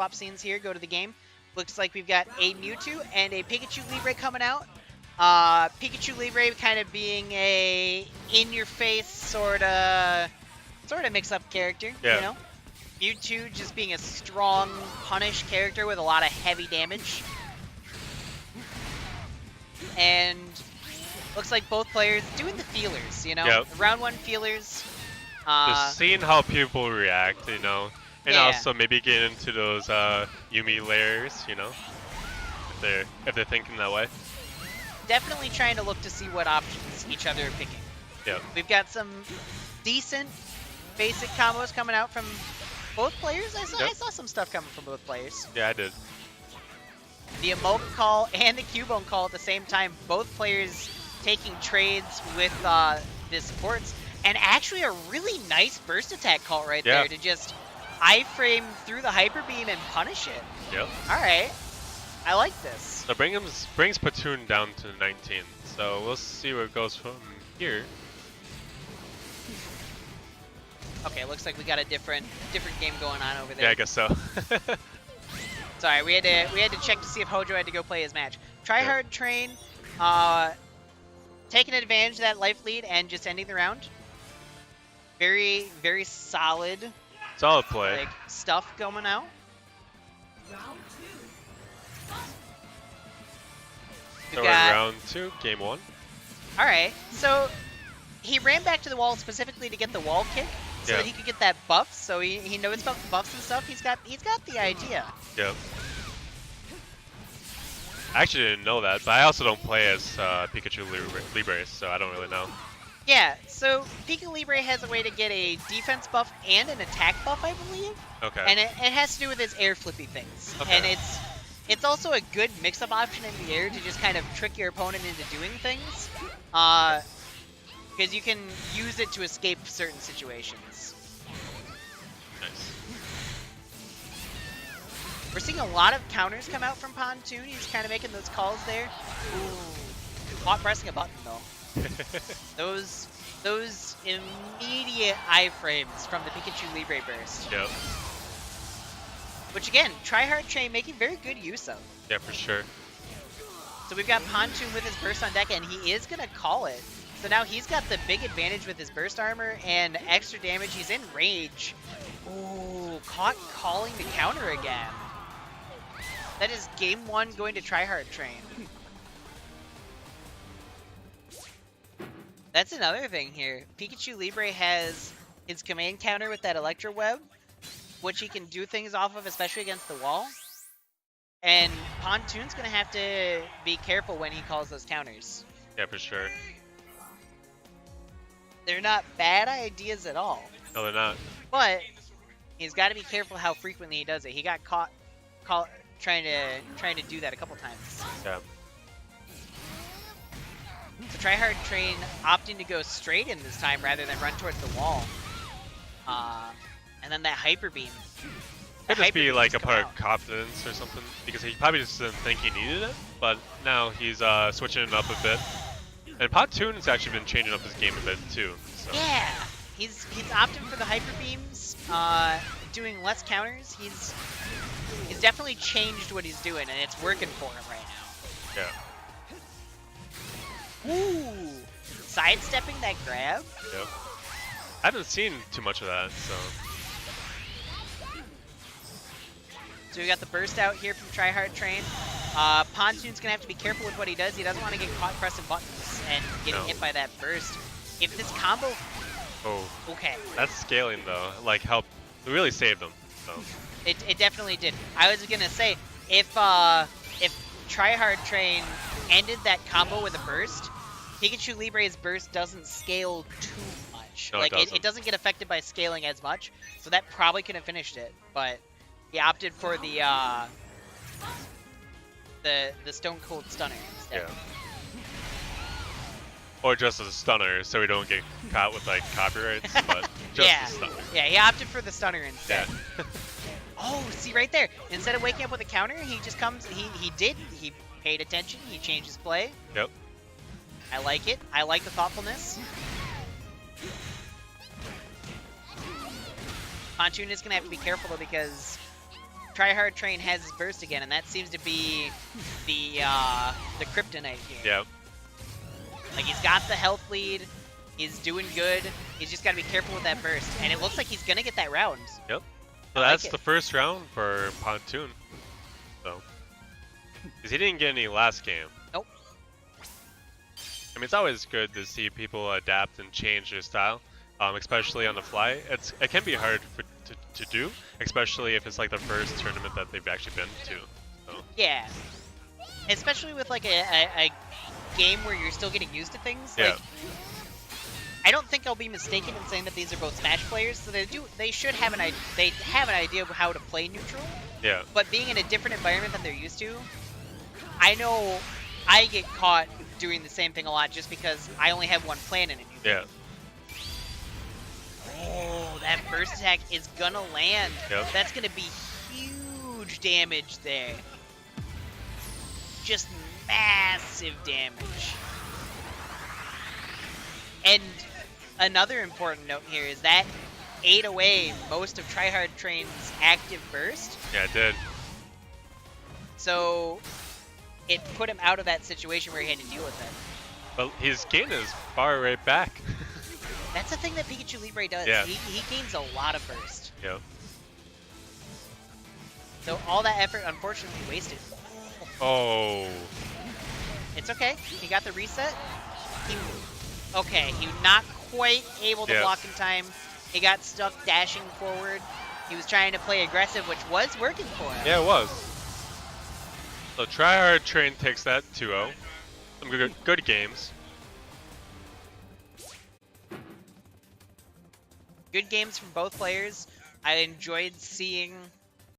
swap scenes here go to the game. Looks like we've got a Mewtwo and a Pikachu Libre coming out. Pikachu Libre kind of being a in-your-face sort of mix-up character, Yeah. you know? Mewtwo just being a strong punish character with a lot of heavy damage. And looks like both players doing the feelers, you know? Yep. Round 1 feelers. Just seeing how people react, you know, and Yeah. also maybe get into those Yumi layers, you know, if they're thinking that way. Definitely trying to look to see what options each other are picking. Yeah. We've got some decent basic combos coming out from both players. I saw some stuff coming from both players. Yeah, I did. The Emote call and the Cubone call at the same time. Both players taking trades with the supports. And actually a really nice burst attack call right there to just iframe through the Hyper Beam and punish it. Yep. Alright. I like this. So brings Pontoon down to 19. So we'll see where it goes from here. Okay, looks like we got a different game going on over there. Yeah, I guess so. Sorry, we had to check to see if Hojo had to go play his match. Tryhard Train, taking advantage of that life lead and just ending the round. Very, very solid Play. like stuff going out. So we're in round 2, game 1. All right, so he ran back to the wall specifically to get the wall kick, so that he could get that buff. So he knows about the buffs and stuff. He's got the idea. Yep. I actually didn't know that, but I also don't play as Pikachu Libre, so I don't really know. Yeah, so Pika Libre has a way to get a defense buff and an attack buff, I believe. Okay. And it has to do with his air flippy things. Okay. And it's also a good mix-up option in the air to just kind of trick your opponent into doing things. Because you can use it to escape certain situations. Nice. We're seeing a lot of counters come out from Pontoon. He's kind of making those calls there. Ooh. Not pressing a button, though. Those immediate iframes from the Pikachu Libre burst. Yep. Which again, Tryhard Train making very good use of. Yeah, for sure. So we've got Pontoon with his burst on deck, and he is gonna call it. So now he's got the big advantage with his burst armor and extra damage. He's in rage. Ooh, caught calling the counter again. That is game 1 going to Tryhard Train. That's another thing here. Pikachu Libre has his command counter with that Electro Web, which he can do things off of, especially against the wall. And Pontoon's going to have to be careful when he calls those counters. Yeah, for sure. They're not bad ideas at all. No, they're not. But he's got to be careful how frequently he does it. He got caught trying to do that a couple times. Yeah. So Tryhard Train opting to go straight in this time rather than run towards the wall. And then that Hyper Beam. Could just be like a part of confidence or something, because he probably just didn't think he needed it, but now he's switching it up a bit. And Pontoon's actually been changing up his game a bit too. So. Yeah, he's opting for the Hyper Beams, doing less counters. He's definitely changed what he's doing, and it's working for him right now. Yeah. Ooh, sidestepping that grab. Yep. I haven't seen too much of that, so. So we got the burst out here from Tryhard Train. Pontoon's gonna have to be careful with what he does. He doesn't want to get caught pressing buttons and getting hit by that burst. If this combo, okay, that's scaling though. Like helped, really saved him. So. It definitely did. I was gonna say if Tryhard Train ended that combo with a burst, Pikachu Libre's burst doesn't scale too much. No, like it doesn't get affected by scaling as much, so that probably could have finished it. But he opted for the Stone Cold Stunner instead. Yeah. Or just as a stunner, so we don't get caught with like copyrights. But just a stunner. Yeah, he opted for the stunner instead. Yeah. Oh, see right there. Instead of waking up with a counter, he just comes. He paid attention. He changed his play. Yep. I like it. I like the thoughtfulness. Pontoon is gonna have to be careful though, because Tryhard Train has his burst again, and that seems to be the kryptonite here. Yeah. Like, he's got the health lead, he's doing good, he's just gotta be careful with that burst, and it looks like he's gonna get that round. Yep. So I like that's it. the first round for Pontoon. So, because he didn't get any last game. Nope. I mean, it's always good to see people adapt and change their style, especially on the fly. It can be hard to do, especially if it's like the first tournament that they've actually been to. So. Yeah. Especially with like a game where you're still getting used to things. Yeah. Like, I don't think I'll be mistaken in saying that these are both Smash players, so they should have an idea of how to play neutral. Yeah. But being in a different environment than they're used to, I know I get caught doing the same thing a lot just because I only have one plan in it. Yeah. Oh, that burst attack is gonna land. Yep. That's gonna be huge damage there. Just massive damage. And another important note here is that ate away most of Tryhard Train's active burst. Yeah, it did. So it put him out of that situation where he had to deal with it. But his gain is far right back. That's the thing that Pikachu Libre does. Yeah. He gains a lot of burst. Yep. So all that effort, unfortunately, wasted. Oh. It's okay. He got the reset. Okay, he not quite able to block in time. He got stuck dashing forward. He was trying to play aggressive, which was working for him. Yeah, it was. So Tryhard Train takes that 2-0. Some good games. Good games from both players. I enjoyed seeing